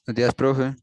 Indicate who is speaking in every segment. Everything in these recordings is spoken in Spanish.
Speaker 1: Buenos días, profe.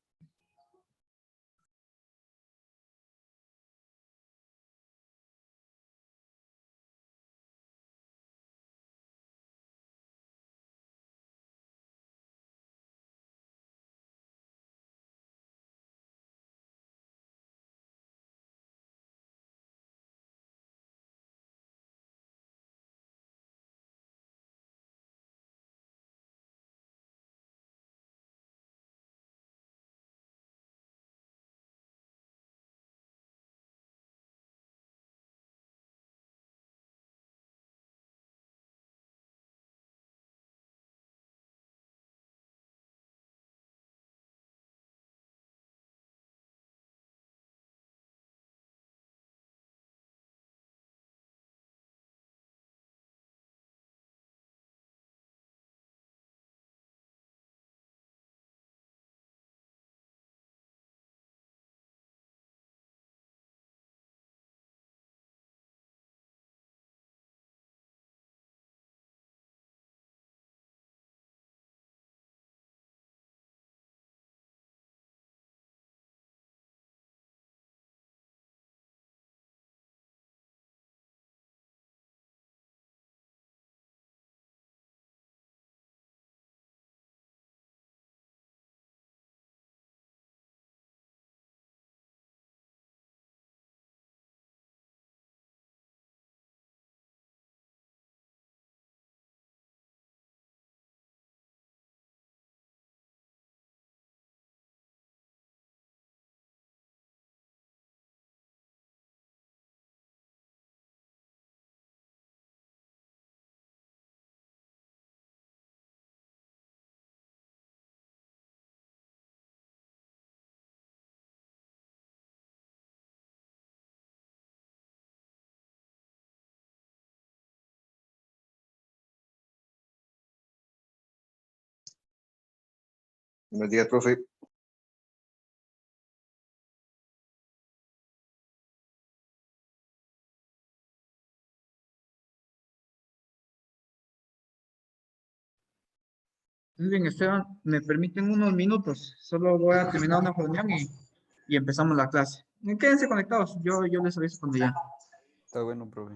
Speaker 2: Buenos días, profe.
Speaker 3: Muy bien, Esteban, me permiten unos minutos. Solo voy a terminar una reunión y empezamos la clase. Quédense conectados, yo les aviso cuando ya.
Speaker 1: Está bueno, profe.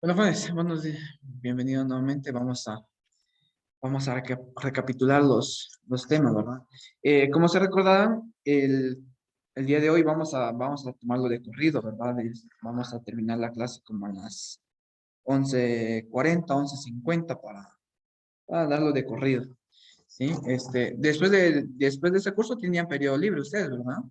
Speaker 3: Bueno, pues, buenos días. Bienvenido nuevamente. Vamos a recapitular los temas, ¿verdad? Como se recordarán, el día de hoy vamos a tomarlo de corrido, ¿verdad? Vamos a terminar la clase como a las 11:40, 11:50 para darlo de corrido, ¿sí? Después de ese curso tenían periodo libre ustedes, ¿verdad?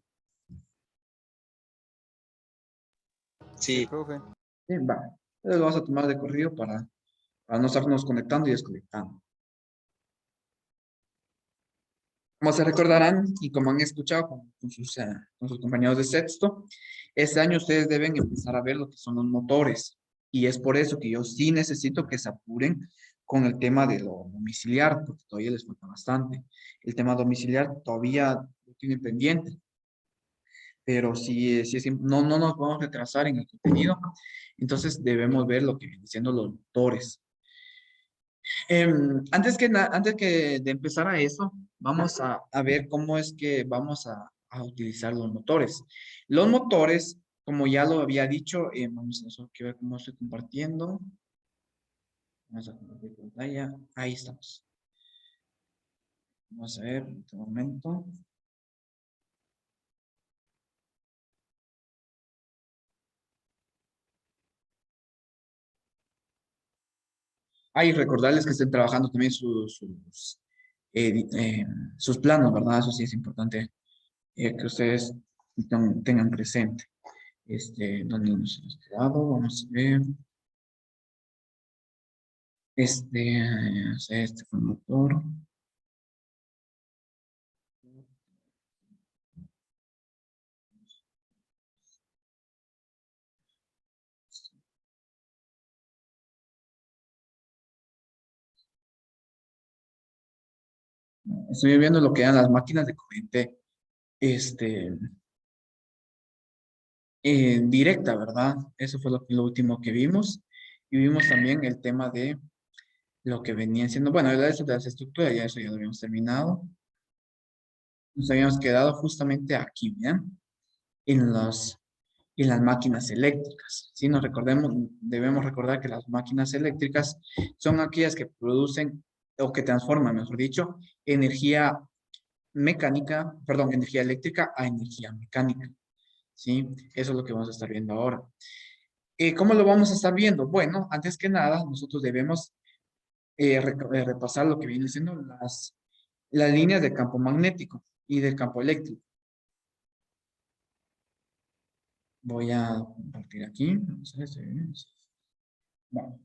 Speaker 1: Sí,
Speaker 2: Sí,
Speaker 1: profe.
Speaker 3: Sí, va. Entonces lo vamos a tomar de corrido para no estarnos conectando y desconectando. Como se recordarán y como han escuchado con sus compañeros de sexto, este año ustedes deben empezar a ver lo que son los motores. Y es por eso que yo sí necesito que se apuren con el tema de lo domiciliar, porque todavía les falta bastante. El tema domiciliar todavía lo tienen pendiente, pero no nos vamos a retrasar en el contenido. Entonces debemos ver lo que vienen siendo los motores. Antes que de empezar a eso, vamos a ver cómo es que vamos a utilizar los motores. Los motores, como ya lo había dicho, vamos a solo quiero ver cómo estoy compartiendo. Vamos a compartir pantalla. Ahí estamos. Vamos a ver en este momento. Ahí recordarles que estén trabajando también eh, eh, sus planos, ¿verdad? Eso sí es importante que ustedes tengan presente. ¿Dónde nos hemos quedado? Vamos a ver. Este fue el motor. Estoy viendo lo que eran las máquinas de corriente, este, directa, ¿verdad? Eso fue lo último que vimos. Y vimos también el tema de lo que venían siendo, bueno, eso de las estructuras, ya eso ya lo habíamos terminado. Nos habíamos quedado justamente aquí, ¿bien? En en las máquinas eléctricas. Si nos recordemos, debemos recordar que las máquinas eléctricas son aquellas que producen o que transforman, mejor dicho, energía mecánica, perdón, energía eléctrica a energía mecánica. ¿Sí? Eso es lo que vamos a estar viendo ahora. ¿Cómo lo vamos a estar viendo? Bueno, antes que nada, nosotros debemos repasar lo que vienen siendo las líneas de campo magnético y del campo eléctrico. Voy a compartir aquí. Vamos a ver bueno,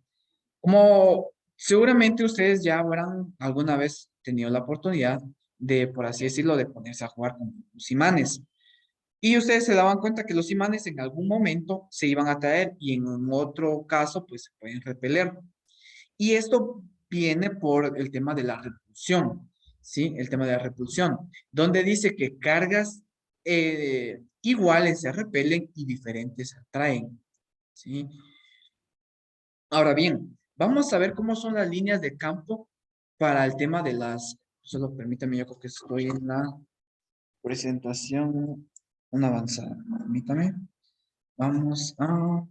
Speaker 3: como seguramente ustedes ya habrán alguna vez tenido la oportunidad de, por así decirlo, de ponerse a jugar con los imanes. Y ustedes se daban cuenta que los imanes en algún momento se iban a atraer y en un otro caso pues se pueden repeler. Y esto viene por el tema de la repulsión, ¿sí? El tema de la repulsión, donde dice que cargas iguales se repelen y diferentes se atraen, ¿sí? Ahora bien, vamos a ver cómo son las líneas de campo para el tema de solo permítame, yo creo que estoy en la presentación, una avanzada, permítame. Vamos a...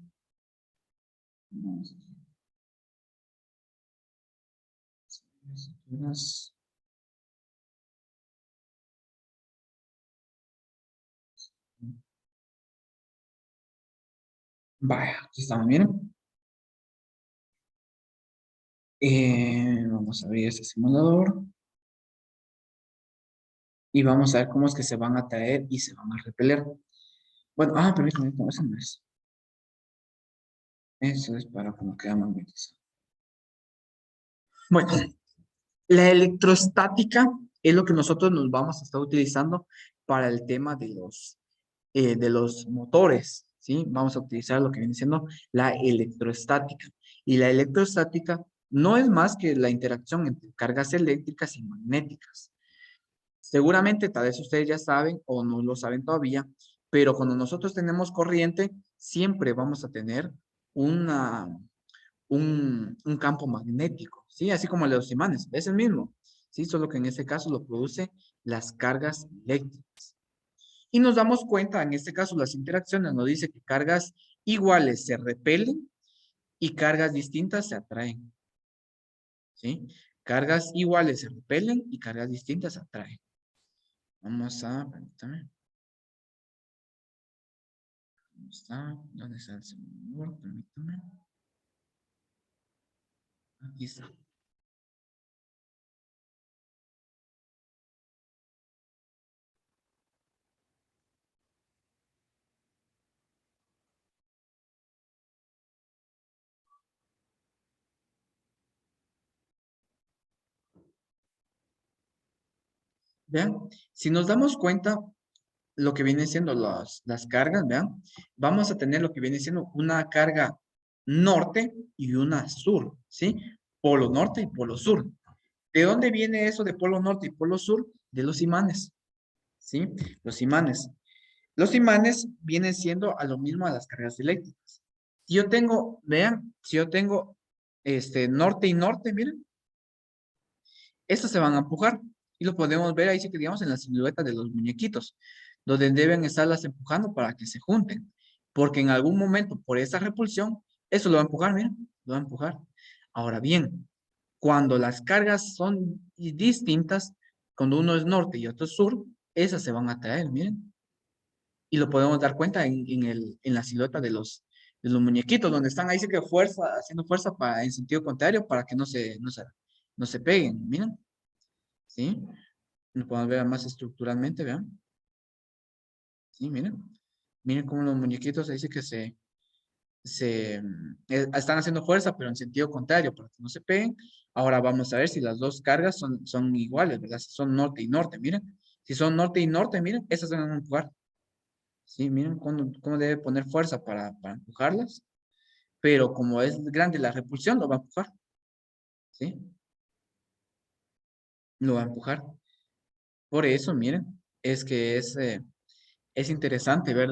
Speaker 3: Vaya, aquí estamos, miren. Vamos a abrir este simulador y vamos a ver cómo es que se van a atraer y se van a repeler. Bueno, permítame, no, eso no es. Eso es para como queda magnetizado. Bueno, la electrostática es lo que nosotros nos vamos a estar utilizando para el tema de los motores, ¿sí? Vamos a utilizar lo que viene siendo la electrostática. Y la electrostática no es más que la interacción entre cargas eléctricas y magnéticas. Seguramente tal vez ustedes ya saben o no lo saben todavía, pero cuando nosotros tenemos corriente, siempre vamos a tener una, un campo magnético, ¿sí? Así como los imanes, es el mismo, ¿sí? Solo que en este caso lo produce las cargas eléctricas. Y nos damos cuenta, en este caso las interacciones nos dice que cargas iguales se repelen y cargas distintas se atraen. ¿Sí? Cargas iguales se repelen y cargas distintas se atraen. Vamos a, permítame. ¿Dónde está el segundo? Permítame. Aquí está. Vean, si nos damos cuenta, lo que viene siendo las cargas, vean, vamos a tener lo que viene siendo una carga norte y una sur, ¿sí? Polo norte y polo sur. ¿De dónde viene eso de polo norte y polo sur? De los imanes, ¿sí? Los imanes. Los imanes vienen siendo a lo mismo a las cargas eléctricas. Si yo tengo, vean, si yo tengo norte y norte, miren, estos se van a empujar. Y lo podemos ver ahí, sí que digamos, en la silueta de los muñequitos, donde deben estarlas empujando para que se junten. Porque en algún momento, por esa repulsión, eso lo va a empujar, miren, lo va a empujar. Ahora bien, cuando las cargas son distintas, cuando uno es norte y otro es sur, esas se van a atraer, miren. Y lo podemos dar cuenta en la silueta de los muñequitos, donde están ahí sí que fuerza, haciendo fuerza para, en sentido contrario para que no se peguen, miren. ¿Sí? Lo podemos ver más estructuralmente, vean. Sí, miren. Miren cómo los muñequitos ahí sí que están haciendo fuerza, pero en sentido contrario, para que no se peguen. Ahora vamos a ver si las dos cargas son iguales, ¿verdad? Si son norte y norte, miren. Si son norte y norte, miren, esas van a empujar. Sí, miren cómo debe poner fuerza para empujarlas. Pero como es grande la repulsión, lo va a empujar. ¿Sí? Lo va a empujar. Por eso, miren, es que es interesante ver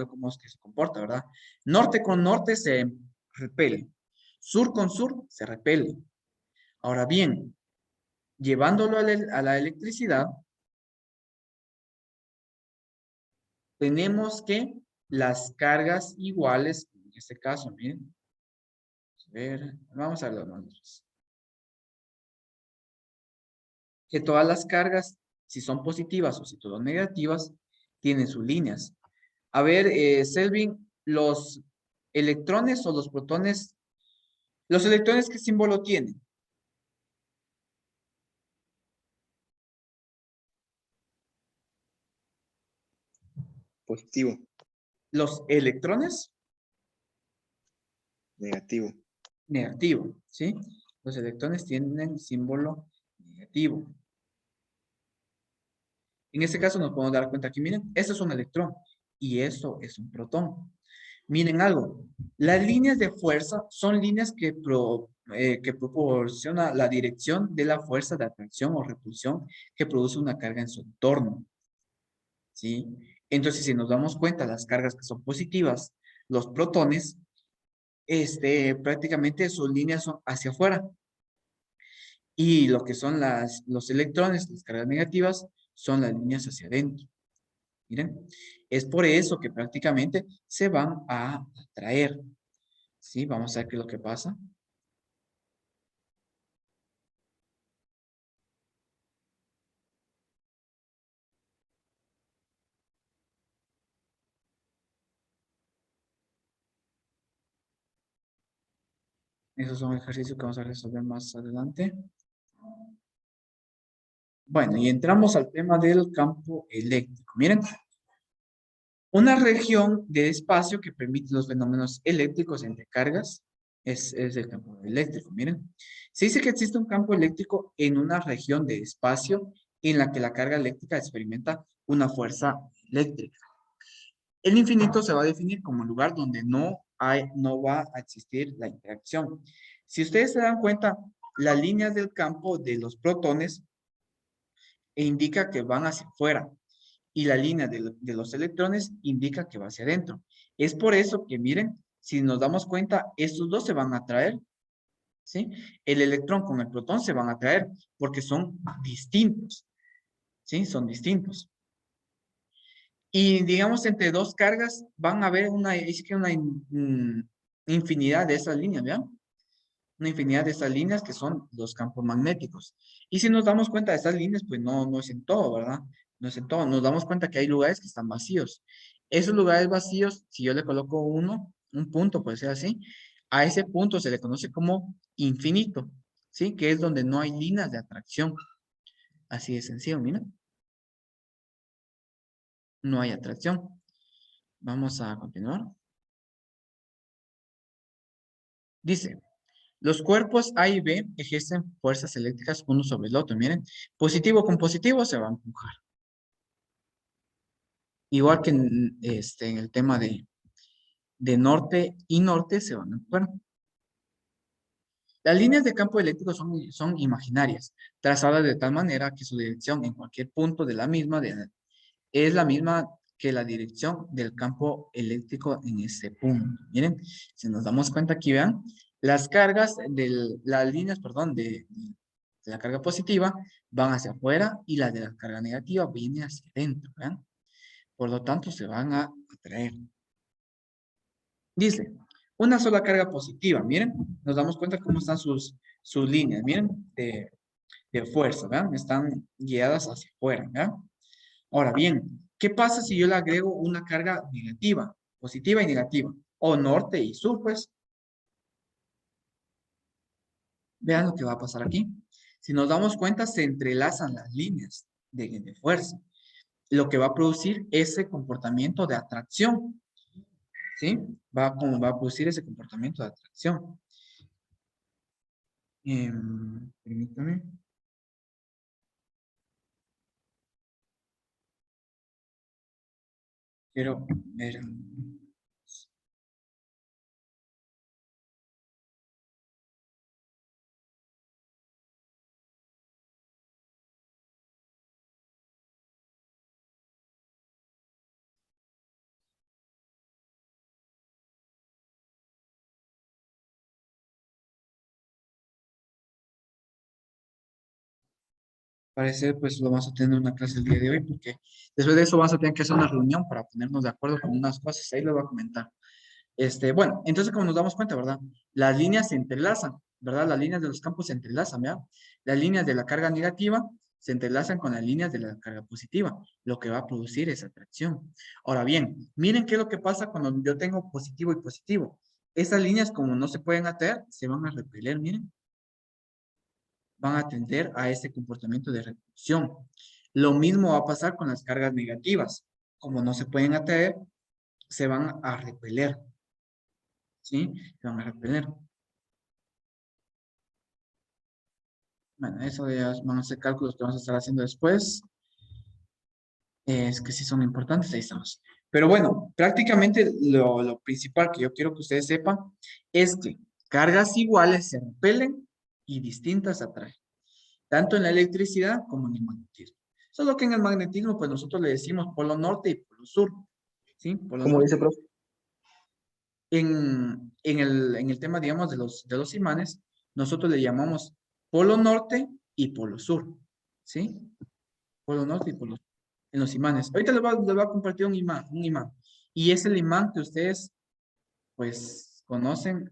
Speaker 3: cómo es que se comporta, ¿verdad? Norte con norte se repele. Sur con sur se repele. Ahora bien, llevándolo a la electricidad, tenemos que las cargas iguales, en este caso, miren, vamos a ver los números. Que todas las cargas, si son positivas o si son negativas, tienen sus líneas. A ver, Selvin, los electrones o los electrones, ¿qué símbolo tienen?
Speaker 2: Positivo.
Speaker 3: Los electrones,
Speaker 2: Negativo.
Speaker 3: negativo, ¿sí? Los electrones tienen símbolo negativo. En este caso nos podemos dar cuenta aquí, miren, esto es un electrón y esto es un protón. Miren algo, las líneas de fuerza son líneas que proporcionan la dirección de la fuerza de atracción o repulsión que produce una carga en su entorno, ¿sí? Entonces, si nos damos cuenta, las cargas que son positivas, los protones, prácticamente sus líneas son hacia afuera. Y lo que son los electrones, las cargas negativas, son las líneas hacia adentro. Miren, es por eso que prácticamente se van a atraer. ¿Sí? Vamos a ver qué es lo que pasa. Esos son ejercicios que vamos a resolver más adelante. Bueno, y entramos al tema del campo eléctrico. Miren, una región de espacio que permite los fenómenos eléctricos entre cargas es el campo eléctrico. Miren, se dice que existe un campo eléctrico en una región de espacio en la que la carga eléctrica experimenta una fuerza eléctrica. El infinito se va a definir como un lugar donde no va a existir la interacción. Si ustedes se dan cuenta, las líneas del campo de los protones indica que van hacia afuera y la línea de los electrones indica que va hacia adentro. Es por eso que, miren, si nos damos cuenta, estos dos se van a atraer, ¿sí? El electrón con el protón se van a atraer porque son distintos, ¿sí? Son distintos. Y digamos, entre dos cargas van a haber una infinidad de esas líneas, ¿vean? Una infinidad de estas líneas que son los campos magnéticos. Y si nos damos cuenta de estas líneas, pues no es en todo, ¿verdad? No es en todo. Nos damos cuenta que hay lugares que están vacíos. Esos lugares vacíos, si yo le coloco un punto, puede ser así, a ese punto se le conoce como infinito, ¿sí? Que es donde no hay líneas de atracción. Así de sencillo, mira. No hay atracción. Vamos a continuar. Dice, los cuerpos A y B ejercen fuerzas eléctricas uno sobre el otro. Miren, positivo con positivo se va a empujar. Igual que en el tema de norte y norte se van a empujar. Las líneas de campo eléctrico son imaginarias, trazadas de tal manera que su dirección en cualquier punto de la misma es la misma que la dirección del campo eléctrico en ese punto. Miren, si nos damos cuenta aquí, vean, las líneas, perdón, de la carga positiva van hacia afuera y las de la carga negativa vienen hacia adentro, ¿vean? Por lo tanto, se van a atraer. Dice, una sola carga positiva, miren, nos damos cuenta cómo están sus líneas, miren, de fuerza, ¿vean? Están guiadas hacia afuera, ¿vean? Ahora bien, ¿qué pasa si yo le agrego una carga negativa, positiva y negativa? O norte y sur, pues. Vean lo que va a pasar aquí. Si nos damos cuenta, se entrelazan las líneas de fuerza, lo que va a producir ese comportamiento de atracción, ¿sí? Va a producir ese comportamiento de atracción. Permítame. Quiero ver. Parece, pues lo vamos a tener una clase el día de hoy, porque después de eso vamos a tener que hacer una reunión para ponernos de acuerdo con unas cosas. Ahí les voy a comentar. Bueno, entonces como nos damos cuenta, ¿verdad? Las líneas se entrelazan, ¿verdad? Las líneas de los campos se entrelazan, ¿verdad? Las líneas de la carga negativa se entrelazan con las líneas de la carga positiva, lo que va a producir esa atracción. Ahora bien, miren qué es lo que pasa cuando yo tengo positivo y positivo. Esas líneas, como no se pueden atraer, se van a repeler, miren. Van a tender a ese comportamiento de repulsión. Lo mismo va a pasar con las cargas negativas. Como no se pueden atraer, se van a repeler. ¿Sí? Se van a repeler. Bueno, eso ya van a ser cálculos que vamos a estar haciendo después. Es que sí son importantes, ahí estamos. Pero bueno, prácticamente lo principal que yo quiero que ustedes sepan es que cargas iguales se repelen y distintas atraen, tanto en la electricidad como en el magnetismo. Solo que en el magnetismo, pues nosotros le decimos polo norte y polo sur. ¿Sí? Polo
Speaker 2: ¿Cómo
Speaker 3: norte.
Speaker 2: dice, profe?
Speaker 3: En el tema, digamos, de los imanes, nosotros le llamamos polo norte y polo sur. ¿Sí? Polo norte y polo sur. En los imanes. Ahorita les voy a compartir un imán, un imán. Y es el imán que ustedes, pues, conocen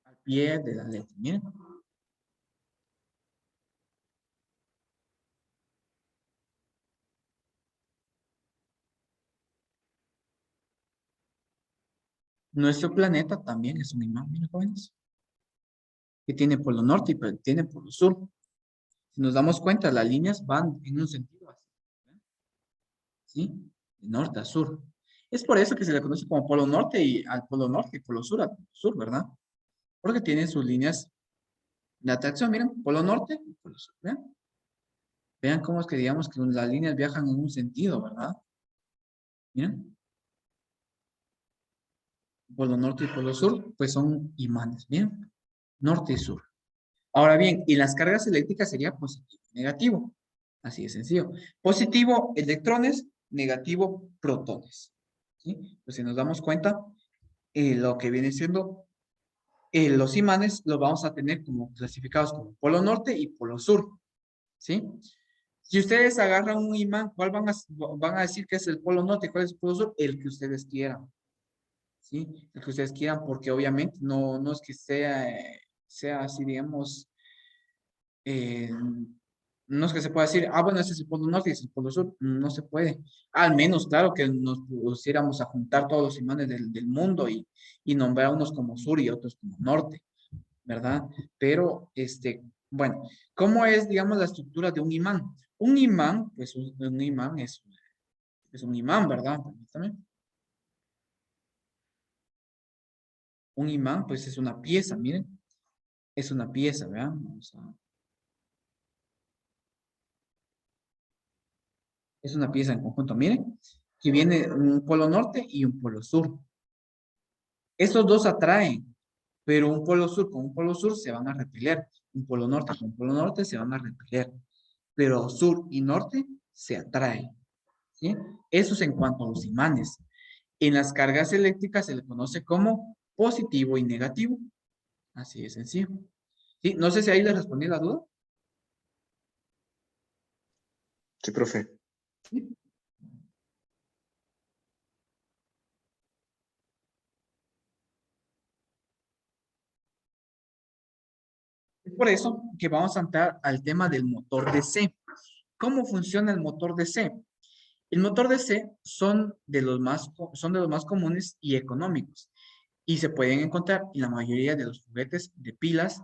Speaker 3: al pie de la letra. Miren. Nuestro planeta también es un imán, miren, jóvenes, que tiene polo norte y tiene polo sur. Si nos damos cuenta, las líneas van en un sentido así, ¿sí? De norte a sur. Es por eso que se le conoce como polo norte y al polo norte y polo sur al polo sur, ¿verdad? Porque tienen sus líneas de atracción, miren, polo norte y polo sur, ¿vean? Vean cómo es que digamos que las líneas viajan en un sentido, ¿verdad? Miren, polo norte y polo sur, pues son imanes, miren, norte y sur. Ahora bien, y las cargas eléctricas sería positivo y negativo. Así de sencillo. Positivo, electrones, negativo, protones. ¿Sí? Pues si nos damos cuenta, lo que viene siendo los imanes los vamos a tener como clasificados como polo norte y polo sur. ¿Sí? Si ustedes agarran un imán, ¿cuál van a decir que es el polo norte y cuál es el polo sur? El que ustedes quieran. ¿sí? El que ustedes quieran, porque obviamente no es que sea así, digamos, eh, no es que se pueda decir, ah, bueno, ese es el polo norte y ese es el polo sur, no se puede. Al menos, claro, que nos pusiéramos a juntar todos los imanes del mundo y nombrar unos como sur y otros como norte, ¿verdad? Pero, bueno, ¿cómo es, digamos, la estructura de un imán? Un imán, pues un imán es un imán, ¿verdad? Permítame. Un imán, pues es una pieza, miren, es una pieza, ¿verdad? Es una pieza en conjunto, miren, que viene un polo norte y un polo sur. Estos dos atraen, pero un polo sur con un polo sur se van a repeler. Un polo norte con un polo norte se van a repeler. Pero sur y norte se atraen, ¿sí? Eso es en cuanto a los imanes. En las cargas eléctricas se le conoce como positivo y negativo. Así de sencillo. ¿Sí? No sé si ahí le respondí la duda.
Speaker 2: Sí, profe.
Speaker 3: ¿Sí? Es por eso que vamos a entrar al tema del motor DC. ¿Cómo funciona el motor DC? El motor DC son de los más comunes y económicos y se pueden encontrar en la mayoría de los juguetes de pilas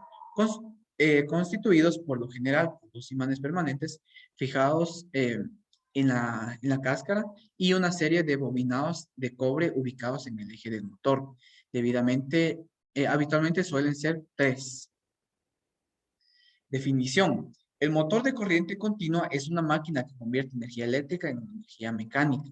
Speaker 3: constituidos por lo general por dos imanes permanentes fijados en la cáscara y una serie de bobinados de cobre ubicados en el eje del motor. Habitualmente suelen ser tres. Definición. El motor de corriente continua es una máquina que convierte energía eléctrica en energía mecánica,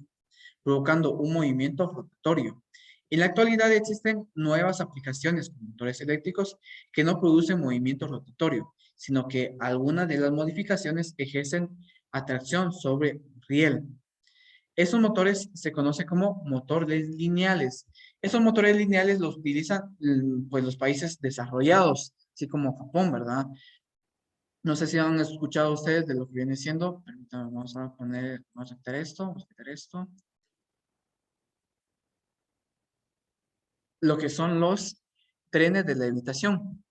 Speaker 3: provocando un movimiento rotatorio. En la actualidad existen nuevas aplicaciones con motores eléctricos que no producen movimiento rotatorio, sino que algunas de las modificaciones ejercen atracción sobre riel. Esos motores se conocen como motores lineales. Esos motores lineales los utilizan pues, los países desarrollados, así como Japón, ¿verdad? No sé si han escuchado ustedes de lo que viene siendo. Permítanme, vamos a quitar esto, vamos a quitar esto. Lo que son los trenes de levitación.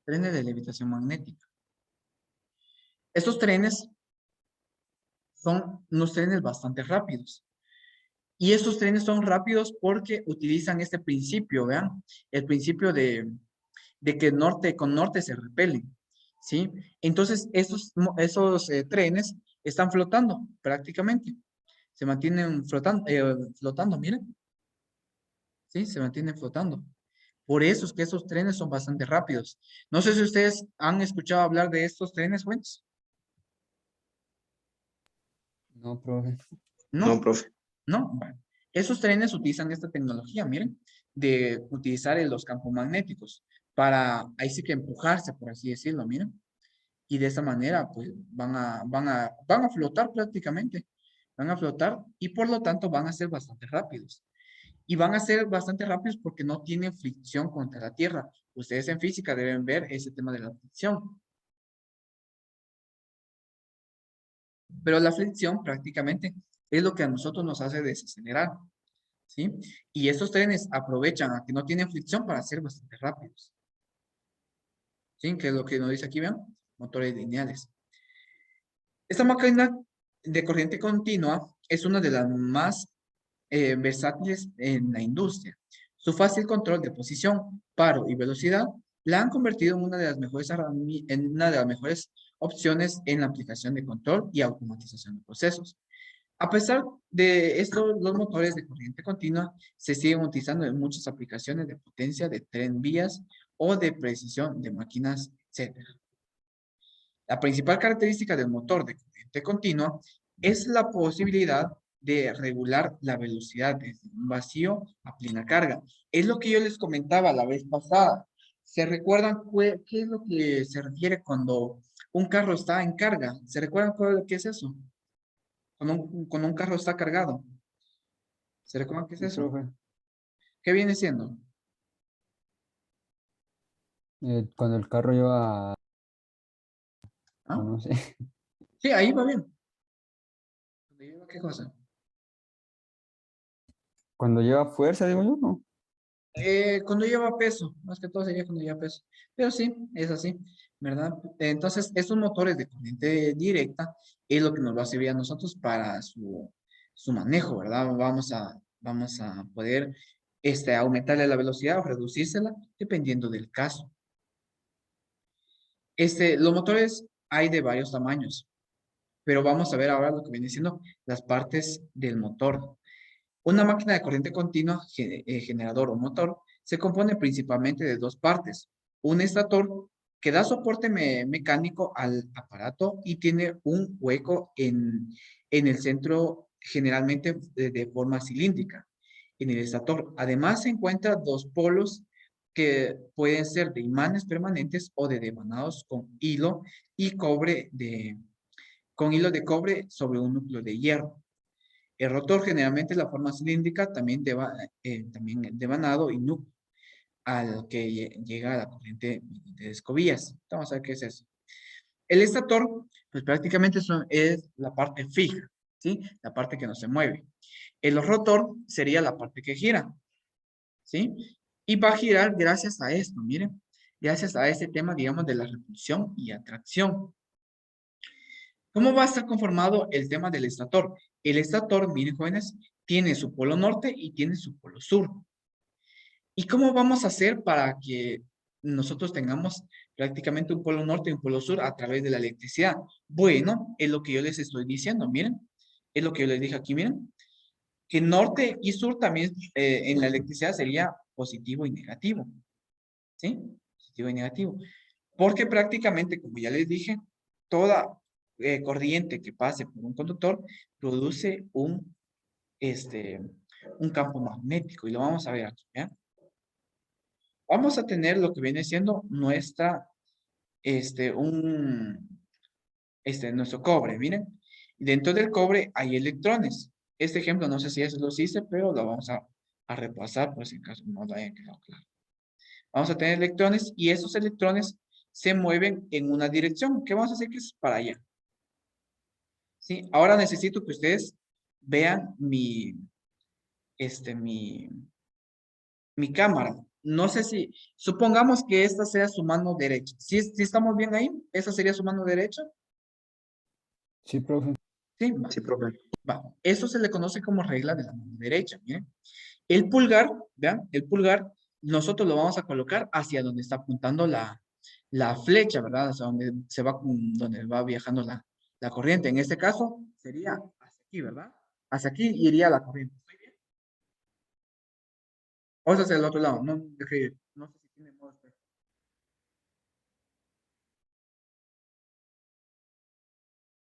Speaker 3: Trenes de levitación magnética. Estos trenes son unos trenes bastante rápidos. Y estos trenes son rápidos porque utilizan este principio, vean, el principio de que norte con norte se repelen, ¿sí? Entonces, esos trenes están flotando prácticamente. Se mantienen flotando, miren, ¿sí? Se mantienen flotando. Por eso es que esos trenes son bastante rápidos. No sé si ustedes han escuchado hablar de estos trenes, buenos.
Speaker 1: No, profe.
Speaker 2: No,
Speaker 3: No,
Speaker 2: profe.
Speaker 3: no. Bueno, esos trenes utilizan esta tecnología, miren, de utilizar los campos magnéticos para, ahí sí que empujarse, por así decirlo, miren. Y de esa manera, pues, van a flotar prácticamente. Van a flotar y por lo tanto van a ser bastante rápidos. Y van a ser bastante rápidos porque no tienen fricción contra la Tierra. Ustedes en física deben ver ese tema de la fricción. Pero la fricción prácticamente es lo que a nosotros nos hace desacelerar, ¿sí? Y estos trenes aprovechan a que no tienen fricción para ser bastante rápidos, ¿sí? Que es lo que nos dice aquí, vean, motores lineales. Esta máquina de corriente continua es una de las más versátiles en la industria. Su fácil control de posición, paro y velocidad la han convertido en una de las mejores opciones en la aplicación de control y automatización de procesos. A pesar de esto, los motores de corriente continua se siguen utilizando en muchas aplicaciones de potencia de tren vías o de precisión de máquinas, etc. La principal característica del motor de corriente continua es la posibilidad de regular la velocidad desde un vacío a plena carga. Es lo que yo les comentaba la vez pasada. ¿Se recuerdan qué es lo que se refiere cuando un carro está en carga? ¿Se recuerdan qué es eso? Cuando un carro está cargado. ¿Se recuerdan qué es
Speaker 1: Sí,
Speaker 3: eso?
Speaker 1: profe.
Speaker 3: ¿Qué viene siendo?
Speaker 1: Cuando el carro lleva,
Speaker 3: ¿Ah?
Speaker 1: o no sé,
Speaker 3: Sí, ahí va bien. ¿Qué cosa?
Speaker 1: Cuando lleva fuerza, digo yo, ¿no?
Speaker 3: Cuando lleva peso, más que todo sería cuando lleva peso. Pero sí, es así, ¿verdad? Entonces, estos motores de corriente directa es lo que nos va a servir a nosotros para su manejo, ¿verdad? Vamos a poder aumentarle la velocidad o reducírsela dependiendo del caso. Los motores hay de varios tamaños, pero vamos a ver ahora lo que viene siendo las partes del motor. Una máquina de corriente continua, generador o motor, se compone principalmente de dos partes. Un estator que da soporte mecánico al aparato y tiene un hueco en el centro, generalmente de forma cilíndrica, en el estator. Además, se encuentran dos polos que pueden ser de imanes permanentes o de devanados con hilo y con hilo de cobre sobre un núcleo de hierro. El rotor generalmente es la forma cilíndrica, también también devanado y núcleo, al que llega a la corriente de escobillas. Vamos a ver qué es eso. El estator, pues prácticamente es la parte fija, ¿sí? La parte que no se mueve. El rotor sería la parte que gira, ¿sí? Y va a girar gracias a esto, miren, gracias a este tema, digamos, de la repulsión y atracción. ¿Cómo va a estar conformado el tema del estator? El estator, miren jóvenes, tiene su polo norte y tiene su polo sur. ¿Y cómo vamos a hacer para que nosotros tengamos prácticamente un polo norte y un polo sur a través de la electricidad? Bueno, es lo que yo les estoy diciendo, miren. Es lo que yo les dije aquí, miren. Que norte y sur también en la electricidad sería positivo y negativo. ¿Sí? Positivo y negativo. Porque prácticamente, como ya les dije, toda corriente que pase por un conductor produce un campo magnético. Y lo vamos a ver aquí, ¿ya? Vamos a tener lo que viene siendo nuestro cobre, miren. Dentro del cobre hay electrones. Este ejemplo, no sé si eso los hice, pero lo vamos a repasar por si acaso no lo hayan quedado claro. Vamos a tener electrones y esos electrones se mueven en una dirección. ¿Qué vamos a hacer? Que es para allá. ¿Sí? Ahora necesito que ustedes vean mi cámara. No sé si, supongamos que esta sea su mano derecha. ¿Sí, estamos bien ahí? ¿Esa sería su mano derecha?
Speaker 1: Sí, profe.
Speaker 3: Sí, va.
Speaker 2: Sí, profe.
Speaker 3: Va. Eso se le conoce como regla de la mano derecha. Miren. El pulgar, vean, el pulgar, nosotros lo vamos a colocar hacia donde está apuntando la flecha, ¿verdad? Hacia donde va viajando la corriente. En este caso, sería hacia aquí, ¿verdad? Hacia aquí iría la corriente. ¿Estoy bien? O hacia el otro lado. No, no sé si tiene modo espejo.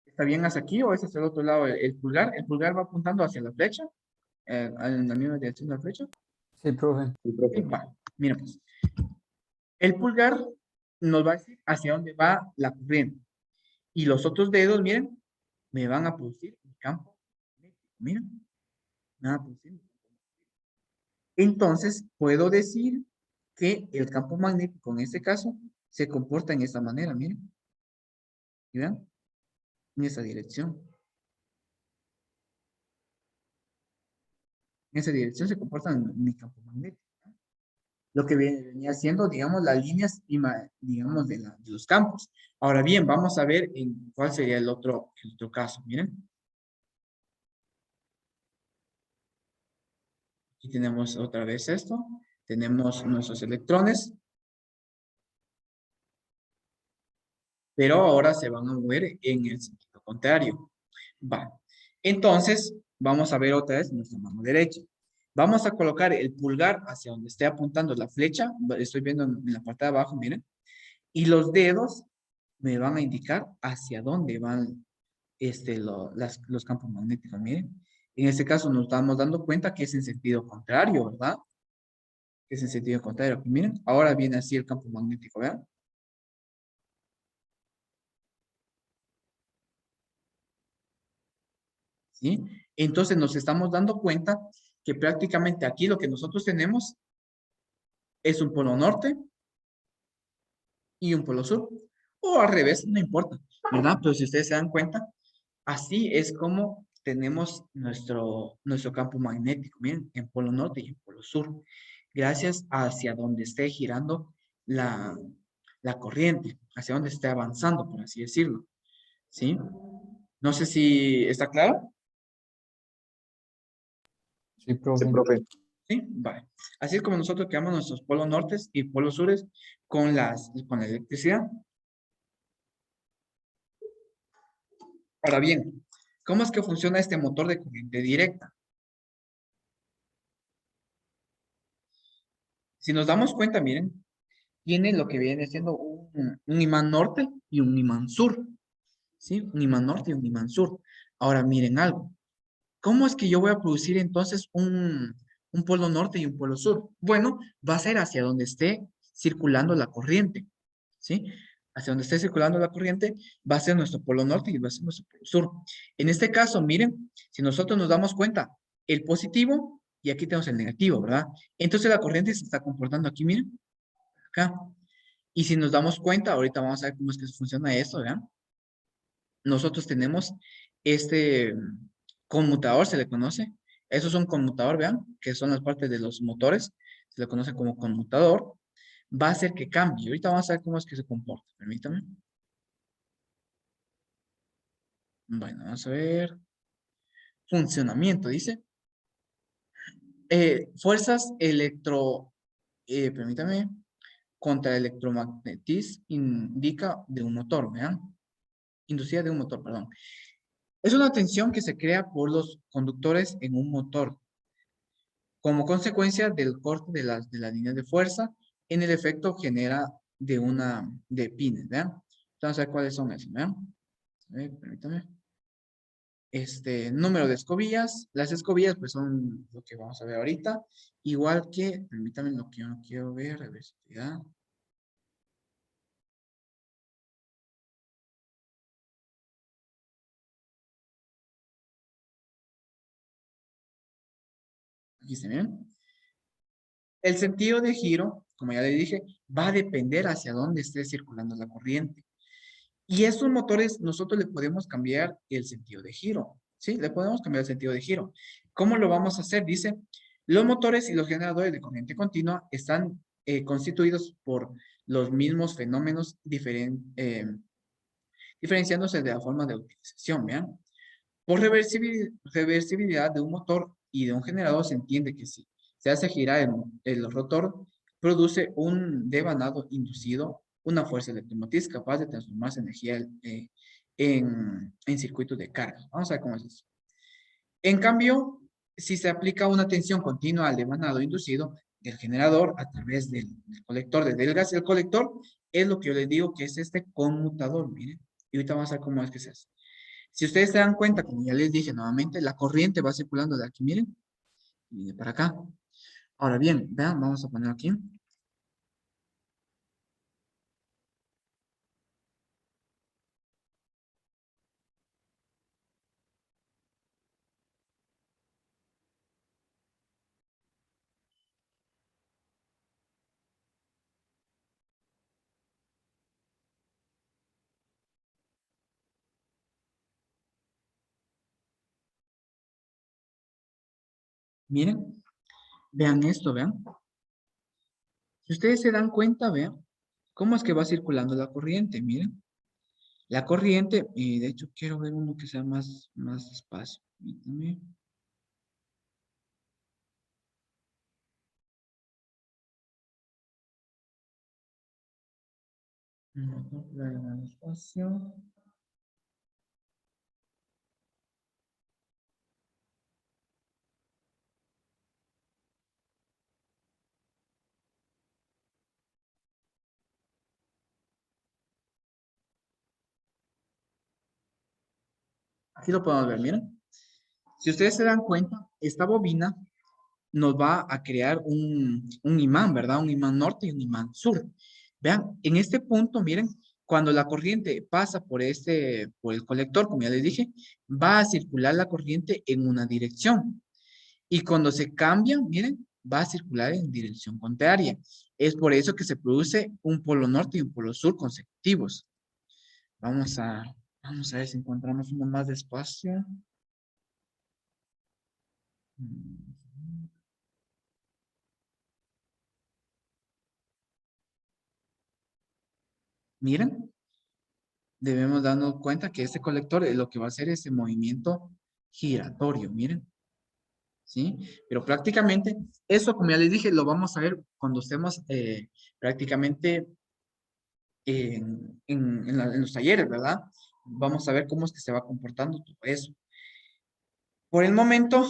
Speaker 3: ¿Está bien hacia aquí o es hacia el otro lado el pulgar? El pulgar va apuntando hacia la flecha, en la misma dirección de la flecha.
Speaker 1: Sí, profe.
Speaker 2: Sí,
Speaker 3: Sí,
Speaker 2: profe.
Speaker 3: va. Mira pues. El pulgar nos va a decir hacia dónde va la corriente. Y los otros dedos, miren, me van a producir el campo magnético. Miren, me van a producir el campo magnético. Entonces, puedo decir que el campo magnético, en este caso, se comporta en esta manera, miren. ¿Y vean? En esa dirección. En esa dirección se comporta en mi campo magnético. Lo que venía siendo, digamos, las líneas, digamos, de los campos. Ahora bien, vamos a ver en cuál sería el otro caso. Miren. Aquí tenemos otra vez esto. Tenemos nuestros electrones. Pero ahora se van a mover en el sentido contrario. Va. Entonces, vamos a ver otra vez nuestra mano derecha. Vamos a colocar el pulgar hacia donde esté apuntando la flecha. Estoy viendo en la parte de abajo, miren. Y los dedos me van a indicar hacia dónde van los campos magnéticos, miren. En este caso nos estamos dando cuenta que es en sentido contrario, ¿verdad? Es en sentido contrario. Miren, ahora viene así el campo magnético, ¿verdad? ¿Sí? Entonces nos estamos dando cuenta que prácticamente aquí lo que nosotros tenemos es un polo norte y un polo sur. O al revés, no importa, ¿verdad? Pero si ustedes se dan cuenta, así es como tenemos nuestro campo magnético, miren, en polo norte y en polo sur, gracias hacia donde esté girando la corriente, hacia donde esté avanzando, por así decirlo, ¿sí? No sé si está claro.
Speaker 1: Sí,
Speaker 2: Sí,
Speaker 1: profe.
Speaker 2: profe.
Speaker 3: Sí, vale. Así es como nosotros creamos nuestros polos nortes y polos sures con la electricidad. Ahora bien, ¿cómo es que funciona este motor de corriente directa? Si nos damos cuenta, miren, tiene lo que viene siendo un imán norte y un imán sur, ¿sí? Un imán norte y un imán sur. Ahora miren algo. ¿Cómo es que yo voy a producir entonces un polo norte y un polo sur? Bueno, va a ser hacia donde esté circulando la corriente, ¿sí? Hacia donde esté circulando la corriente va a ser nuestro polo norte y va a ser nuestro polo sur. En este caso, miren, si nosotros nos damos cuenta, el positivo y aquí tenemos el negativo, ¿verdad? Entonces la corriente se está comportando aquí, miren, acá. Y si nos damos cuenta, ahorita vamos a ver cómo es que funciona esto, ¿verdad? Nosotros tenemos este conmutador, se le conoce. Eso es un conmutador, vean, que son las partes de los motores. Se le conoce como conmutador. Va a hacer que cambie. Ahorita vamos a ver cómo es que se comporta. Permítame. Bueno, vamos a ver. Funcionamiento, dice. Fuerzas permítame. Contra electromagnetismo indica de un motor, vean. Inducida de un motor, perdón. Es una tensión que se crea por los conductores en un motor como consecuencia del corte de las líneas de fuerza en el efecto genera de pines, ¿vean? Vamos a ver cuáles son esos, ¿vean? A ver, permítame. Número de escobillas. Las escobillas pues son lo que vamos a ver ahorita. Igual que, permítame lo que yo no quiero ver, reversibilidad. Aquí se ven. El sentido de giro, como ya le dije, va a depender hacia dónde esté circulando la corriente. Y estos motores nosotros le podemos cambiar el sentido de giro. ¿Sí? Le podemos cambiar el sentido de giro. ¿Cómo lo vamos a hacer? Dice, los motores y los generadores de corriente continua están constituidos por los mismos fenómenos diferenciándose de la forma de utilización. ¿Vean? Por reversibilidad de un motor y de un generador se entiende que si se hace girar el rotor, produce un devanado inducido, una fuerza electromotriz capaz de transformar esa energía en circuitos de carga. Vamos a ver cómo es eso. En cambio, si se aplica una tensión continua al devanado inducido del generador a través del colector del gas, el colector es lo que yo les digo que es este conmutador, miren. Y ahorita vamos a ver cómo es que se hace. Si ustedes se dan cuenta, como ya les dije nuevamente, la corriente va circulando de aquí, miren, y de para acá. Ahora bien, vean, vamos a poner aquí. Miren, vean esto, vean. Si ustedes se dan cuenta, vean, cómo es que va circulando la corriente, miren. La corriente, y de hecho quiero ver uno que sea más despacio. Permítanme. Despacio. Aquí lo podemos ver, miren. Si ustedes se dan cuenta, esta bobina nos va a crear un imán, ¿verdad? Un imán norte y un imán sur. Vean, en este punto, miren, cuando la corriente pasa por el colector, como ya les dije, va a circular la corriente en una dirección. Y cuando se cambia, miren, va a circular en dirección contraria. Es por eso que se produce un polo norte y un polo sur consecutivos. Vamos a ver si encontramos uno más despacio. Miren, debemos darnos cuenta que este colector lo que va a hacer es ese movimiento giratorio, miren. ¿Sí? Pero prácticamente, eso como ya les dije, lo vamos a ver cuando estemos prácticamente en los talleres, ¿verdad? Vamos a ver cómo es que se va comportando todo eso. Por el momento,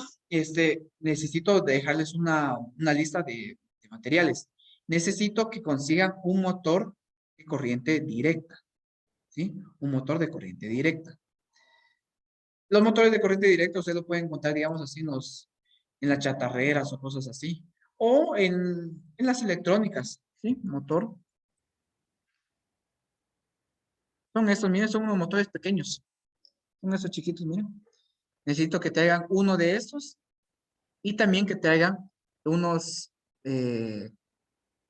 Speaker 3: necesito dejarles una lista de materiales. Necesito que consigan un motor de corriente directa, ¿sí? Un motor de corriente directa. Los motores de corriente directa ustedes lo pueden encontrar, digamos así, en las chatarreras o cosas así. O en las electrónicas, ¿sí? Motor. Son estos, miren, son unos motores pequeños. Son esos chiquitos, miren. Necesito que traigan uno de estos y también que traigan unos,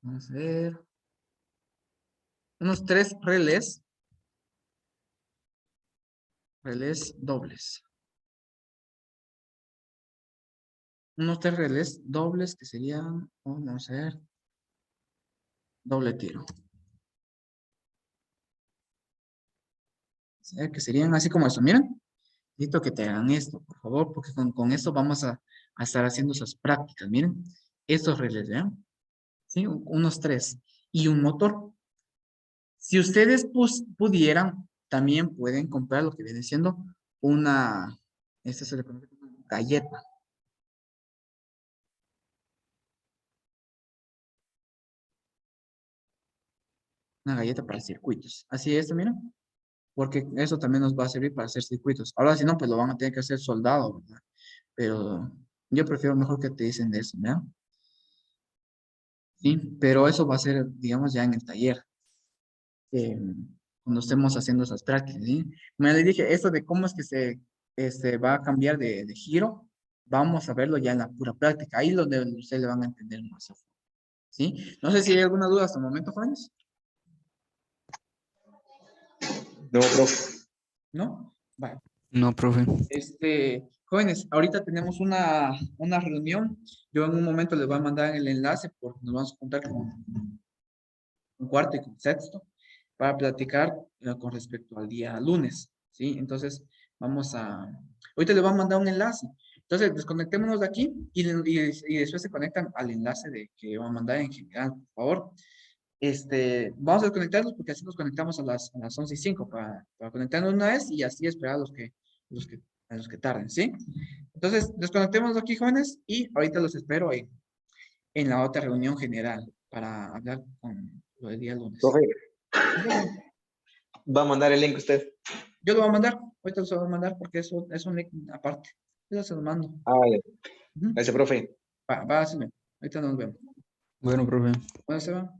Speaker 3: vamos a ver, unos 3 relés dobles. Unos 3 relés dobles que serían, vamos a ver, doble tiro. Que serían así como eso, miren. Necesito que te hagan esto, por favor, porque con esto vamos a estar haciendo esas prácticas. Miren, estos relés, ¿vean? ¿Sí? Unos 3. Y un motor. Si ustedes pudieran, también pueden comprar lo que viene siendo esta se le conoce como galleta. Una galleta para circuitos. Así es, miren. Porque eso también nos va a servir para hacer circuitos. Ahora, si no, pues lo van a tener que hacer soldado, ¿verdad? Pero yo prefiero mejor que te dicen de eso, ¿verdad? Sí, pero eso va a ser, digamos, ya en el taller. Cuando estemos haciendo esas prácticas, ¿sí? Como ya les dije, esto de cómo es que se va a cambiar de giro, vamos a verlo ya en la pura práctica. Ahí es donde ustedes le van a entender más a fondo, ¿sí? No sé si hay alguna duda hasta el momento, jóvenes.
Speaker 2: No, profe.
Speaker 3: ¿No? Vale.
Speaker 1: No, profe.
Speaker 3: Jóvenes, ahorita tenemos una reunión. Yo en un momento les voy a mandar el enlace porque nos vamos a juntar con cuarto y con sexto para platicar con respecto al día lunes, ¿sí? Entonces, ahorita les voy a mandar un enlace. Entonces, desconectémonos de aquí y después se conectan al enlace que voy a mandar en general, por favor. Vamos a desconectarnos porque así nos conectamos a las 11:05 para conectarnos una vez y así esperar a los que tarden, ¿sí? Entonces, desconectémonos aquí, jóvenes, y ahorita los espero en la otra reunión general para hablar con lo del día lunes.
Speaker 2: Profe,
Speaker 3: Bueno,
Speaker 2: va a mandar el link usted.
Speaker 3: yo lo voy a mandar, ahorita se lo voy a mandar porque eso es un link aparte. Yo se lo mando.
Speaker 2: Ah, vale.
Speaker 3: Ujú.
Speaker 2: Gracias, profe.
Speaker 3: Va, señor. Ahorita nos vemos.
Speaker 1: Bueno, profe.
Speaker 3: Bueno, se va.